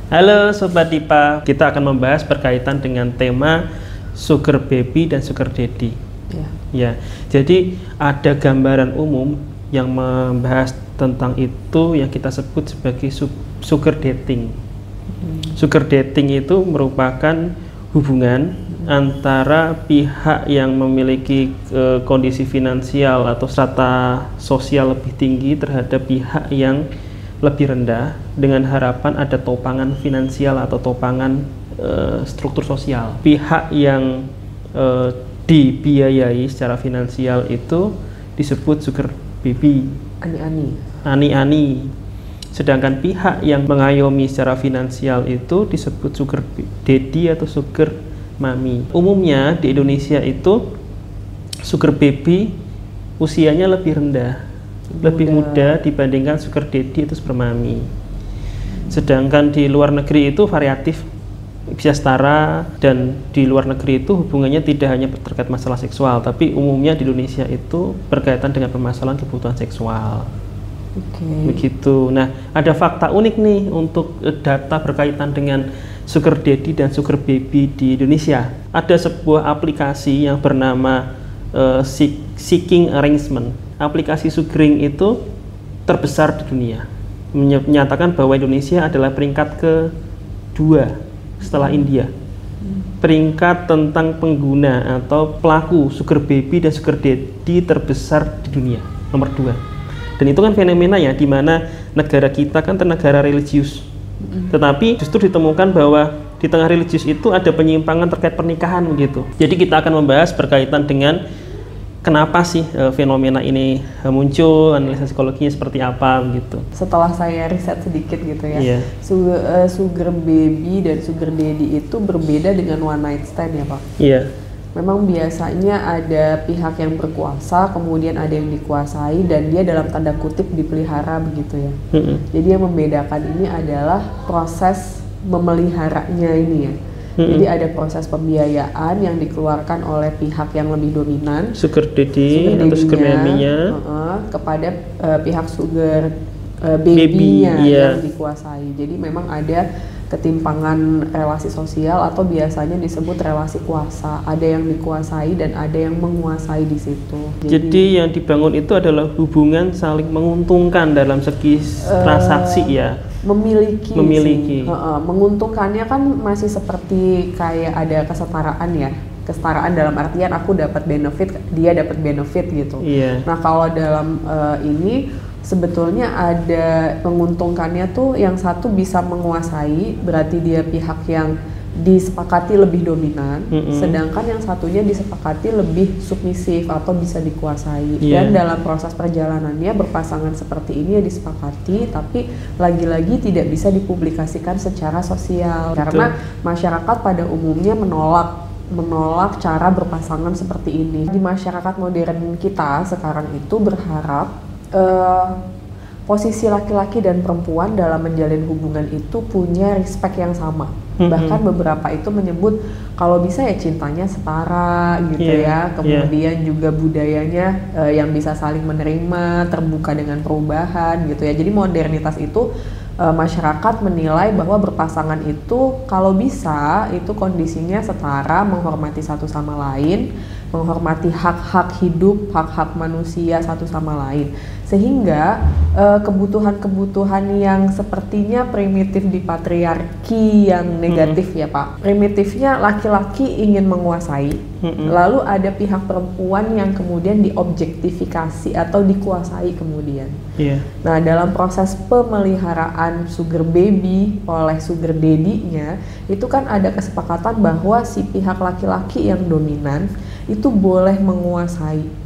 Halo Sobat Dipa, kita akan membahas berkaitan dengan tema sugar baby dan sugar daddy. Ya, jadi ada gambaran umum yang membahas tentang itu yang kita sebut sebagai sugar dating. Sugar dating itu merupakan hubungan antara pihak yang memiliki kondisi finansial atau strata sosial lebih tinggi terhadap pihak yang lebih rendah dengan harapan ada topangan finansial atau topangan struktur sosial. Pihak yang dibiayai secara finansial itu disebut sugar baby, ani-ani. Sedangkan pihak yang mengayomi secara finansial itu disebut sugar daddy atau sugar mami. Umumnya di Indonesia itu sugar baby usianya lebih rendah, lebih muda dibandingkan sugar daddy atau sugar mami. Sedangkan di luar negeri itu variatif, bisa setara, dan di luar negeri itu hubungannya tidak hanya terkait masalah seksual, tapi umumnya di Indonesia itu berkaitan dengan permasalahan kebutuhan seksual. Begitu. Nah, ada fakta unik nih untuk data berkaitan dengan sugar daddy dan sugar baby di Indonesia. Ada sebuah aplikasi yang bernama Seeking Arrangement. Aplikasi sugaring itu terbesar di dunia, menyatakan bahwa Indonesia adalah peringkat kedua setelah India. Peringkat tentang pengguna atau pelaku sugar baby dan sugar daddy terbesar di dunia, nomor 2. Dan itu kan fenomena ya, di mana negara kita kan negara religius, tetapi justru ditemukan bahwa di tengah religius itu ada penyimpangan terkait pernikahan begitu. Jadi kita akan membahas berkaitan dengan kenapa sih fenomena ini muncul, analisa psikologinya seperti apa gitu. Setelah saya riset sedikit gitu ya, sugar baby dan sugar daddy itu berbeda dengan one night stand ya Pak? Iya. Memang biasanya ada pihak yang berkuasa, kemudian ada yang dikuasai, dan dia dalam tanda kutip dipelihara begitu ya. Jadi yang membedakan ini adalah proses memeliharanya ini ya. Jadi ada proses pembiayaan yang dikeluarkan oleh pihak yang lebih dominan, sugar daddy atau sugar mami-nya, kepada pihak sugar baby-nya yang dikuasai. Jadi memang ada ketimpangan relasi sosial atau biasanya disebut relasi kuasa. Ada yang dikuasai dan ada yang menguasai di situ. Jadi yang dibangun itu adalah hubungan saling menguntungkan dalam segi transaksi ya. Memiliki. Menguntungkannya kan masih seperti kayak ada kesetaraan ya. Kesetaraan dalam artian aku dapat benefit, dia dapat benefit gitu. Nah kalau dalam ini sebetulnya ada menguntungkannya tuh yang satu bisa menguasai, berarti dia pihak yang disepakati lebih dominan, sedangkan yang satunya disepakati lebih submisif atau bisa dikuasai. Dan dalam proses perjalanannya berpasangan seperti ini ya disepakati, tapi lagi-lagi tidak bisa dipublikasikan secara sosial. Karena masyarakat pada umumnya menolak cara berpasangan seperti ini. Di masyarakat modern kita sekarang itu berharap posisi laki-laki dan perempuan dalam menjalin hubungan itu punya respect yang sama. Bahkan beberapa itu menyebut kalau bisa ya cintanya setara gitu ya. Kemudian juga budayanya yang bisa saling menerima, terbuka dengan perubahan gitu ya. Jadi modernitas itu masyarakat menilai bahwa berpasangan itu kalau bisa itu kondisinya setara, menghormati satu sama lain, menghormati hak-hak hidup, hak-hak manusia satu sama lain. Sehingga kebutuhan-kebutuhan yang sepertinya primitif di patriarki yang negatif ya Pak. Primitifnya laki-laki ingin menguasai, lalu ada pihak perempuan yang kemudian diobjektifikasi atau dikuasai kemudian. Nah dalam proses pemeliharaan sugar baby oleh sugar daddy-nya, itu kan ada kesepakatan bahwa si pihak laki-laki yang dominan itu boleh menguasai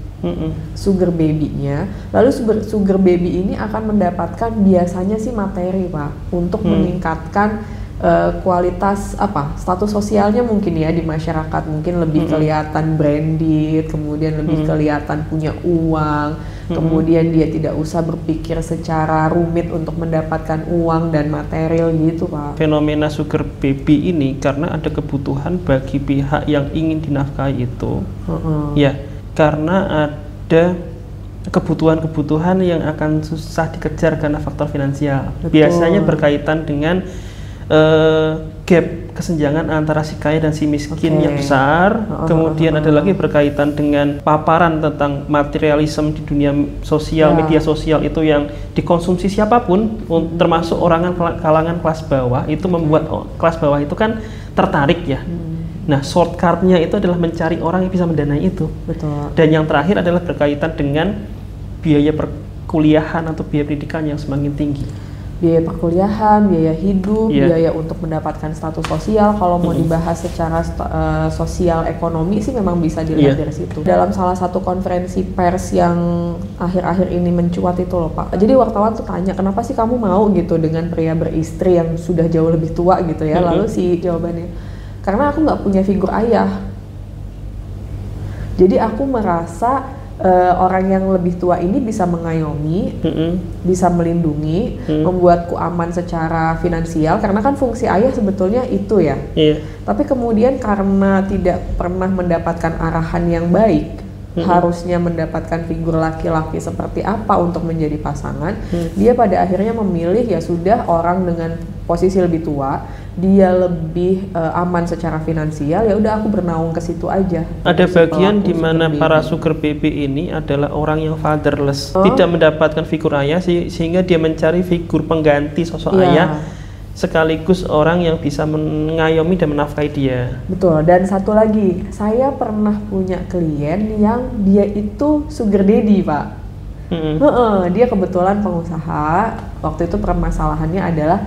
sugar baby-nya, lalu sugar baby ini akan mendapatkan biasanya sih materi Pak untuk meningkatkan kualitas status sosialnya mungkin ya di masyarakat, mungkin lebih kelihatan branded, kemudian lebih kelihatan punya uang, kemudian dia tidak usah berpikir secara rumit untuk mendapatkan uang dan material gitu Pak. Fenomena sugar baby ini karena ada kebutuhan bagi pihak yang ingin dinafkahi itu, ya karena ada kebutuhan-kebutuhan yang akan susah dikejar karena faktor finansial. Biasanya berkaitan dengan gap kesenjangan antara si kaya dan si miskin yang besar. Kemudian ada lagi berkaitan dengan paparan tentang materialisme di dunia sosial, media sosial itu yang dikonsumsi siapapun, termasuk kalangan kelas bawah, itu membuat kelas bawah itu kan tertarik ya. Nah, shortcut-nya itu adalah mencari orang yang bisa mendanai itu. Betul. Dan yang terakhir adalah berkaitan dengan biaya perkuliahan atau biaya pendidikan yang semakin tinggi. Biaya perkuliahan, biaya hidup, biaya untuk mendapatkan status sosial. Kalau mau dibahas secara sosial ekonomi sih memang bisa dilihat dari situ. Dalam salah satu konferensi pers yang akhir-akhir ini mencuat itu loh Pak. Jadi wartawan tuh tanya, kenapa sih kamu mau gitu dengan pria beristri yang sudah jauh lebih tua gitu ya. Lalu si jawabannya, karena aku nggak punya figur ayah. Jadi aku merasa orang yang lebih tua ini bisa mengayomi, bisa melindungi, membuatku aman secara finansial, karena kan fungsi ayah sebetulnya itu ya. Tapi kemudian karena tidak pernah mendapatkan arahan yang baik, harusnya mendapatkan figur laki-laki seperti apa untuk menjadi pasangan, dia pada akhirnya memilih ya sudah orang dengan posisi lebih tua, dia lebih aman secara finansial, ya udah aku bernaung ke situ aja. Ada bagian di mana para sugar baby ini adalah orang yang fatherless, tidak mendapatkan figur ayah, sehingga dia mencari figur pengganti sosok ayah, sekaligus orang yang bisa mengayomi dan menafkahi dia. Betul. Dan satu lagi, saya pernah punya klien yang dia itu sugar daddy Pak. Dia kebetulan pengusaha. Waktu itu permasalahannya adalah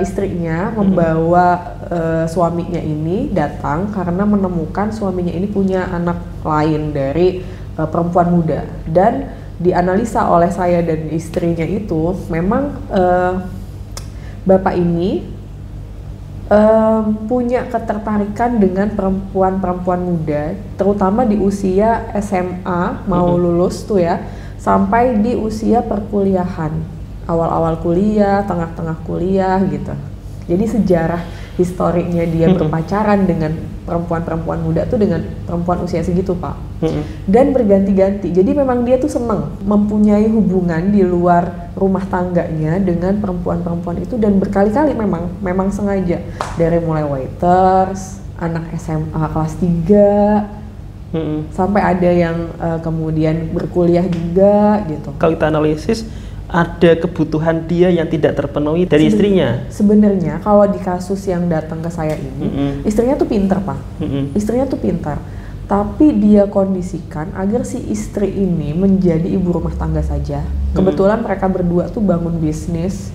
istrinya membawa suaminya ini datang karena menemukan suaminya ini punya anak lain dari perempuan muda, dan dianalisa oleh saya dan istrinya itu memang bapak ini punya ketertarikan dengan perempuan-perempuan muda, terutama di usia SMA mau lulus tuh ya, sampai di usia perkuliahan. Awal-awal kuliah, tengah-tengah kuliah gitu. Jadi sejarah historinya dia berpacaran dengan perempuan-perempuan muda tuh dengan perempuan usia segitu Pak. Dan berganti-ganti. Jadi memang dia tuh seneng mempunyai hubungan di luar rumah tangganya dengan perempuan-perempuan itu, dan berkali-kali memang sengaja. Dari mulai waiters, anak SMA kelas 3, sampai ada yang kemudian berkuliah juga gitu. Kalau kita analisis, ada kebutuhan dia yang tidak terpenuhi dari istrinya. Sebenarnya kalau di kasus yang datang ke saya ini, istrinya tuh pinter Pak. Istrinya tuh pintar, tapi dia kondisikan agar si istri ini menjadi ibu rumah tangga saja. Kebetulan mereka berdua tuh bangun bisnis,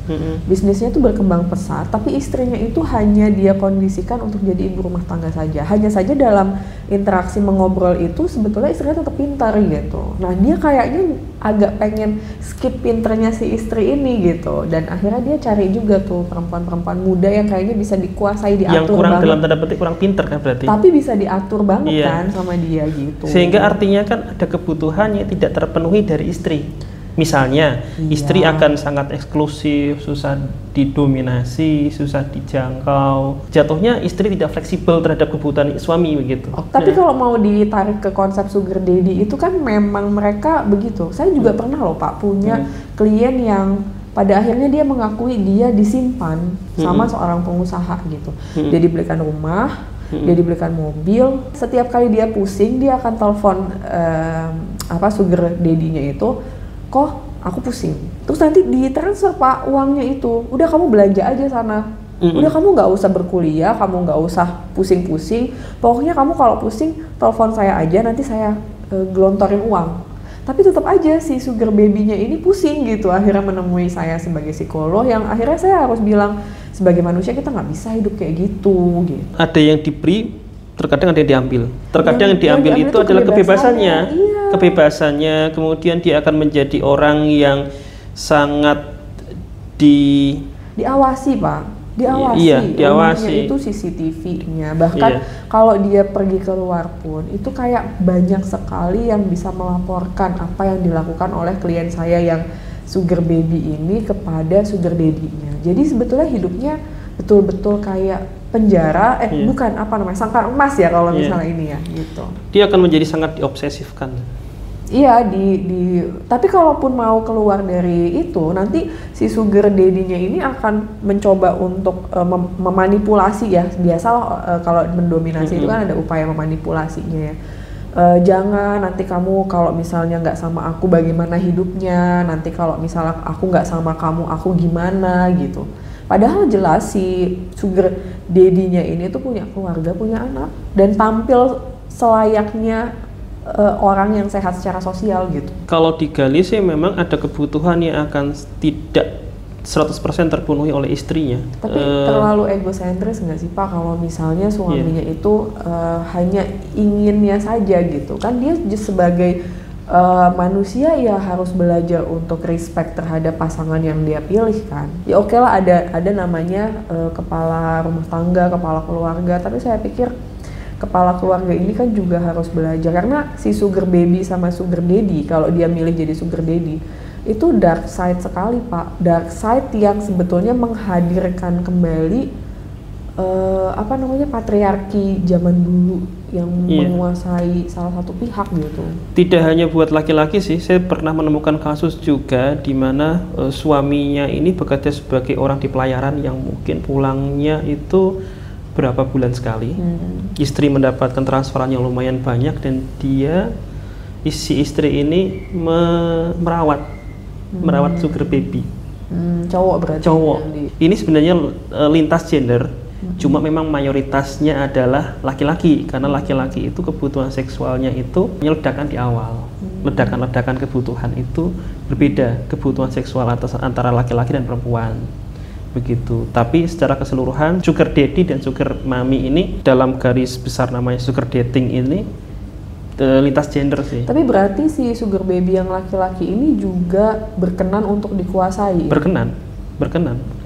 bisnisnya tuh berkembang pesat, tapi istrinya itu hanya dia kondisikan untuk jadi ibu rumah tangga saja. Hanya saja dalam interaksi mengobrol itu sebetulnya istrinya tetap pintar gitu. Nah dia kayaknya agak pengen skip pinternya si istri ini gitu, dan akhirnya dia cari juga tuh perempuan-perempuan muda yang kayaknya bisa dikuasai, diatur yang kurang banget. Dalam tanda petik kurang pinter kan berarti. Tapi bisa diatur banget kan sama dia gitu. Sehingga artinya kan ada kebutuhan yang tidak terpenuhi dari istri. Misalnya, istri akan sangat eksklusif, susah didominasi, susah dijangkau. Jatuhnya istri tidak fleksibel terhadap kebutuhan suami begitu. Tapi kalau mau ditarik ke konsep sugar daddy itu kan memang mereka begitu. Saya juga pernah loh Pak punya klien yang pada akhirnya dia mengakui dia disimpan sama seorang pengusaha gitu. Dia dibelikan rumah, dia dibelikan mobil. Setiap kali dia pusing, dia akan telepon sugar daddy-nya itu, kok aku pusing. Terus nanti ditransfer Pak uangnya itu. Udah kamu belanja aja sana. Udah kamu nggak usah berkuliah, kamu nggak usah pusing-pusing. Pokoknya kamu kalau pusing telepon saya aja, nanti saya gelontorin uang. Tapi tetap aja si sugar baby-nya ini pusing gitu. Akhirnya menemui saya sebagai psikolog, yang akhirnya saya harus bilang sebagai manusia kita nggak bisa hidup kayak gitu. Ada yang diberi, terkadang ada yang diambil. Terkadang yang diambil itu adalah kebebasannya. Kebebasannya, kemudian dia akan menjadi orang yang sangat diawasi Pak. Diawasi. Itu CCTV-nya. Bahkan kalau dia pergi keluar pun itu kayak banyak sekali yang bisa melaporkan apa yang dilakukan oleh klien saya yang sugar baby ini kepada sugar daddy-nya. Jadi sebetulnya hidupnya betul-betul kayak penjara, sangkar emas ya kalau misalnya ini ya gitu. Dia akan menjadi sangat diobsesifkan. Iya, tapi kalaupun mau keluar dari itu, nanti si sugar daddy-nya ini akan mencoba untuk memanipulasi ya. Biasalah kalau mendominasi itu kan ada upaya memanipulasinya ya. Jangan, nanti kamu kalau misalnya nggak sama aku bagaimana hidupnya, nanti kalau misalnya aku nggak sama kamu aku gimana gitu. Padahal jelas si sugar daddy-nya ini tuh punya keluarga, punya anak, dan tampil selayaknya orang yang sehat secara sosial gitu. Kalau digali sih memang ada kebutuhan yang akan tidak 100% terpenuhi oleh istrinya. Tapi terlalu egosentris nggak sih Pak kalau misalnya suaminya itu hanya inginnya saja gitu. Kan dia sebagai manusia ya harus belajar untuk respect terhadap pasangan yang dia pilih kan. Ya oke lah ada namanya kepala rumah tangga, kepala keluarga, tapi saya pikir kepala keluarga ini kan juga harus belajar, karena si sugar baby sama sugar daddy, kalau dia milih jadi sugar daddy itu dark side sekali Pak, dark side yang sebetulnya menghadirkan kembali patriarki zaman dulu yang menguasai salah satu pihak gitu. Tidak hanya buat laki-laki sih, saya pernah menemukan kasus juga di mana suaminya ini bekerja sebagai orang di pelayaran yang mungkin pulangnya itu berapa bulan sekali. Istri mendapatkan transferan yang lumayan banyak dan si istri ini merawat sugar baby. Cowok berarti. Cowok. Ini sebenarnya lintas gender, cuma memang mayoritasnya adalah laki-laki, karena laki-laki itu kebutuhan seksualnya itu meledakkan di awal. Ledakan-ledakan kebutuhan itu berbeda, kebutuhan seksual antara laki-laki dan perempuan. Begitu. Tapi secara keseluruhan sugar daddy dan sugar mommy ini dalam garis besar namanya sugar dating ini lintas gender sih. Tapi berarti si sugar baby yang laki-laki ini juga berkenan untuk dikuasai. Berkenan.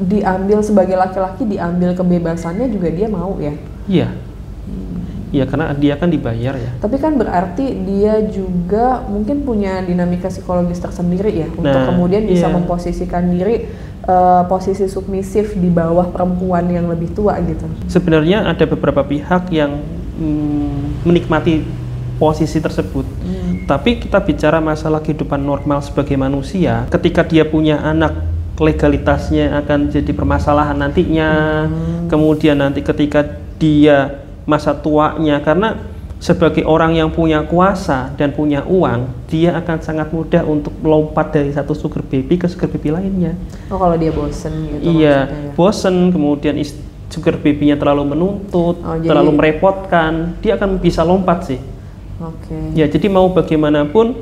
Diambil sebagai laki-laki, diambil kebebasannya juga dia mau ya. Iya. Iya, karena dia kan dibayar ya. Tapi kan berarti dia juga mungkin punya dinamika psikologis tersendiri ya, untuk kemudian bisa memposisikan diri posisi submisif di bawah perempuan yang lebih tua gitu. Sebenarnya ada beberapa pihak yang menikmati posisi tersebut. Tapi kita bicara masalah kehidupan normal sebagai manusia, ketika dia punya anak, legalitasnya akan jadi permasalahan nantinya. Kemudian nanti ketika dia masa tuanya, karena sebagai orang yang punya kuasa dan punya uang, dia akan sangat mudah untuk melompat dari satu sugar baby ke sugar baby lainnya. Oh, kalau dia bosen gitu. Iya, bosen, kemudian sugar baby-nya terlalu menuntut, terlalu merepotkan, dia akan bisa lompat sih. Ya, jadi mau bagaimanapun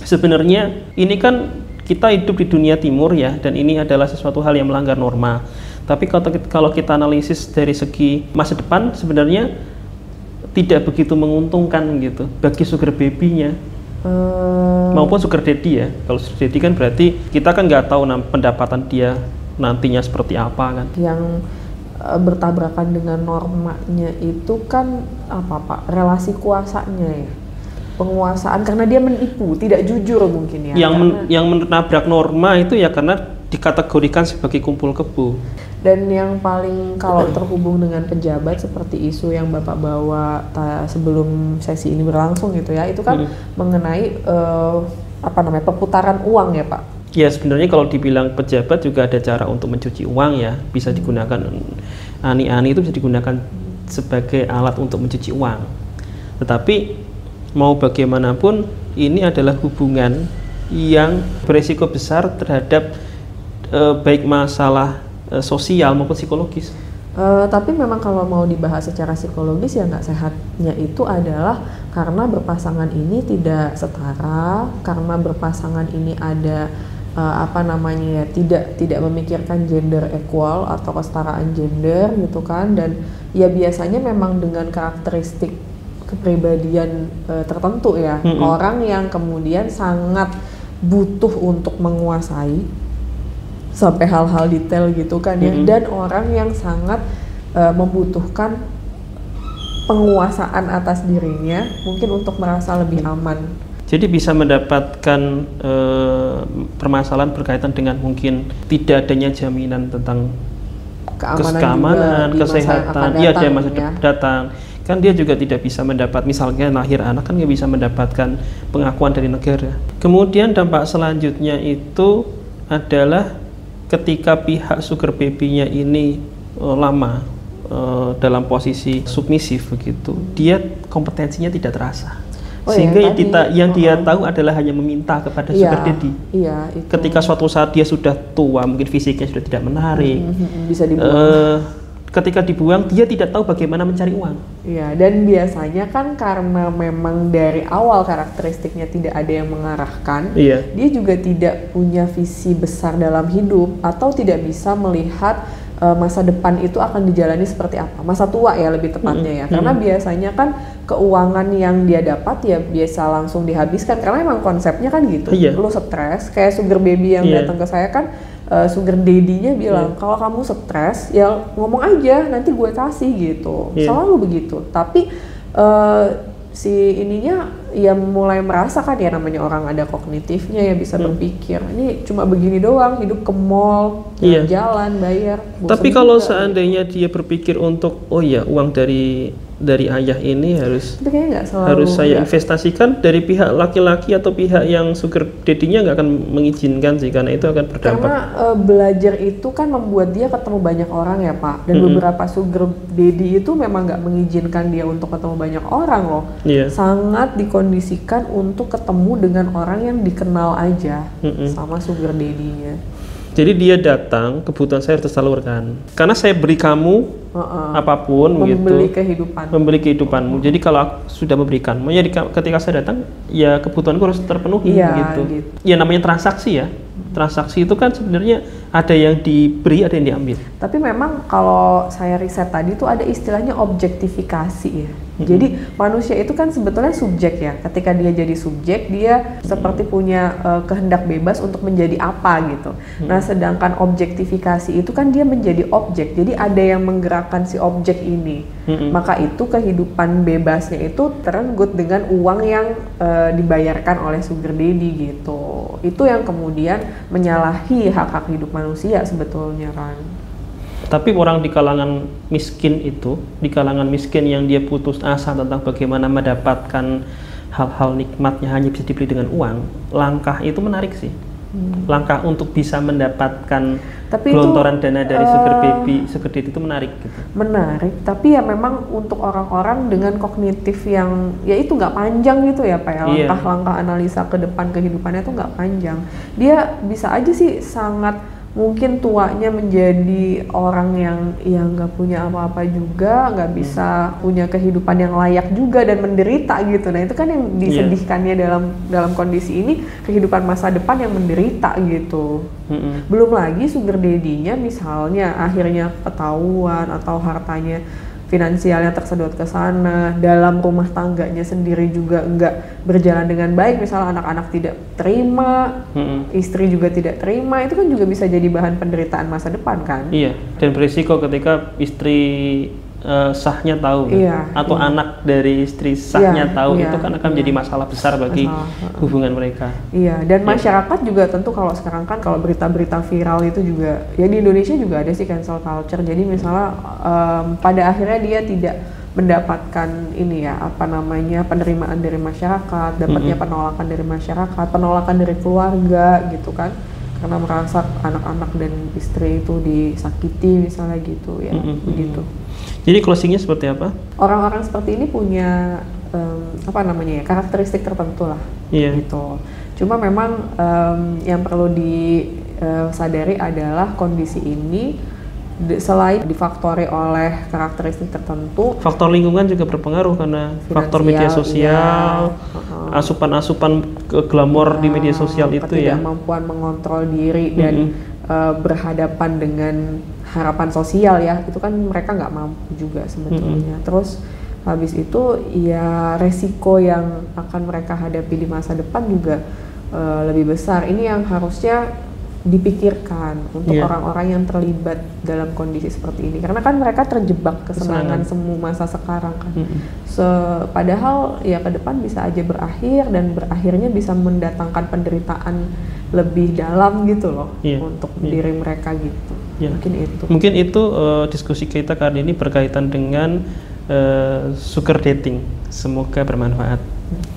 sebenarnya ini kan kita hidup di dunia timur ya, dan ini adalah sesuatu hal yang melanggar norma. Tapi kalau kita analisis dari segi masa depan, sebenarnya tidak begitu menguntungkan gitu bagi sugar baby-nya maupun sugar daddy ya. Kalau sugar daddy kan berarti kita kan nggak tahu pendapatan dia nantinya seperti apa kan. Yang bertabrakan dengan normanya itu kan apa Pak? Relasi kuasanya ya, penguasaan, karena dia menipu, tidak jujur mungkin ya. Yang menabrak norma itu ya karena dikategorikan sebagai kumpul kebo. Dan yang paling kalau terhubung dengan pejabat seperti isu yang Bapak bawa sebelum sesi ini berlangsung gitu ya, itu kan mengenai perputaran uang ya Pak. Ya, sebenarnya kalau dibilang pejabat juga ada cara untuk mencuci uang ya, bisa digunakan ani-ani itu bisa digunakan sebagai alat untuk mencuci uang. Tetapi mau bagaimanapun ini adalah hubungan yang beresiko besar terhadap baik masalah sosial maupun psikologis. Tapi memang kalau mau dibahas secara psikologis ya nggak sehatnya itu adalah karena berpasangan ini tidak setara, karena berpasangan ini ada tidak memikirkan gender equal atau kesetaraan gender gitu kan, dan ya biasanya memang dengan karakteristik kepribadian tertentu ya, orang yang kemudian sangat butuh untuk menguasai sampai hal-hal detail gitu kan ya, dan orang yang sangat membutuhkan penguasaan atas dirinya mungkin untuk merasa lebih aman. Jadi bisa mendapatkan permasalahan berkaitan dengan mungkin tidak adanya jaminan tentang keamanan, kesehatan, iya, di masa datang. kan dia juga tidak bisa mendapat, misalnya lahir anak kan nggak bisa mendapatkan pengakuan dari negara. Kemudian dampak selanjutnya itu adalah ketika pihak sugar baby-nya ini lama dalam posisi submisif begitu, dia kompetensinya tidak terasa. Sehingga yang dia tahu adalah hanya meminta kepada sugar daddy. Iya, itu. Ketika suatu saat dia sudah tua, mungkin fisiknya sudah tidak menarik, bisa dibuang. Ketika dibuang, dia tidak tahu bagaimana mencari uang. Iya, dan biasanya kan karena memang dari awal karakteristiknya tidak ada yang mengarahkan, dia juga tidak punya visi besar dalam hidup atau tidak bisa melihat masa depan itu akan dijalani seperti apa, masa tua ya lebih tepatnya ya, karena biasanya kan keuangan yang dia dapat ya biasa langsung dihabiskan karena emang konsepnya kan gitu. Lu stres, kayak sugar baby yang datang ke saya kan, sugar daddy-nya bilang kalau kamu stres ya ngomong aja nanti gue kasih gitu, selalu begitu. Tapi si ininya ya mulai merasakan ya namanya orang ada kognitifnya ya, bisa berpikir ini cuma begini doang, hidup ke mall, jalan bayar. Tapi kalau seandainya dia berpikir untuk oh ya uang dari ayah ini harus saya investasikan, dari pihak laki-laki atau pihak yang sugar daddy-nya nggak akan mengizinkan sih, karena itu akan berdampak. Karena belajar itu kan membuat dia ketemu banyak orang ya Pak, dan beberapa sugar daddy itu memang nggak mengizinkan dia untuk ketemu banyak orang loh. Sangat dikondisikan untuk ketemu dengan orang yang dikenal aja sama sugar daddy-nya. Jadi dia datang, kebutuhan saya harus tersalurkan. Karena saya beri kamu apapun, membeli kehidupanmu. Jadi kalau aku sudah memberikan, ketika saya datang, ya kebutuhanku harus terpenuhi gitu. Ya namanya transaksi ya. Transaksi itu kan sebenarnya ada yang diberi, ada yang diambil. Tapi memang kalau saya riset tadi tuh ada istilahnya objektifikasi ya. Jadi manusia itu kan sebetulnya subjek ya. Ketika dia jadi subjek, dia seperti punya kehendak bebas untuk menjadi apa gitu. Nah, sedangkan objektifikasi itu kan dia menjadi objek. Jadi ada yang menggerakkan si objek ini. Maka itu kehidupan bebasnya itu terenggut dengan uang yang dibayarkan oleh sugar daddy gitu. Itu yang kemudian menyalahi hak-hak hidup manusia sebetulnya kan. Tapi orang di kalangan miskin itu, di kalangan miskin yang dia putus asa tentang bagaimana mendapatkan hal-hal nikmatnya hanya bisa dibeli dengan uang, langkah itu menarik sih. Langkah untuk bisa mendapatkan gelontoran dana dari sugar baby, sugar daddy itu menarik gitu. Menarik, tapi ya memang untuk orang-orang dengan kognitif yang ya itu nggak panjang gitu ya Pak ya, langkah-langkah analisa ke depan kehidupannya itu nggak panjang. Dia bisa aja sih sangat mungkin tuanya menjadi orang yang nggak punya apa-apa juga, nggak bisa punya kehidupan yang layak juga dan menderita gitu. Nah itu kan yang disedihkannya dalam kondisi ini, kehidupan masa depan yang menderita gitu. Belum lagi sugar daddy-nya misalnya akhirnya ketahuan atau hartanya finansialnya tersedot ke sana, dalam rumah tangganya sendiri juga nggak berjalan dengan baik, misalnya anak-anak tidak terima, istri juga tidak terima, itu kan juga bisa jadi bahan penderitaan masa depan kan? Iya, dan berisiko ketika istri sahnya tahu, atau anak dari istri sahnya tahu, itu kan akan menjadi masalah besar bagi hubungan mereka. Iya, dan masyarakat juga tentu kalau sekarang kan kalau berita-berita viral itu juga, ya di Indonesia juga ada sih cancel culture. Jadi misalnya pada akhirnya dia tidak mendapatkan ini ya, apa namanya, penerimaan dari masyarakat, dapatnya penolakan dari masyarakat, penolakan dari keluarga gitu kan, karena merasa anak-anak dan istri itu disakiti misalnya gitu ya, begitu. Jadi closingnya seperti apa? Orang-orang seperti ini punya apa namanya ya, karakteristik tertentu lah, gitu. Cuma memang yang perlu disadari adalah kondisi ini selain difaktori oleh karakteristik tertentu, faktor lingkungan juga berpengaruh karena faktor media sosial, asupan-asupan glamor di media sosial itu ya, ketidakmampuan mengontrol diri dan berhadapan dengan harapan sosial ya, itu kan mereka nggak mampu juga sebetulnya. Terus habis itu ya resiko yang akan mereka hadapi di masa depan juga lebih besar. Ini yang harusnya dipikirkan untuk orang-orang yang terlibat dalam kondisi seperti ini, karena kan mereka terjebak kesenangan semu masa sekarang kan. Padahal ya ke depan bisa aja berakhir, dan berakhirnya bisa mendatangkan penderitaan lebih dalam gitu loh untuk diri mereka gitu. Mungkin itu diskusi kita kali ini berkaitan dengan sugar dating. Semoga bermanfaat.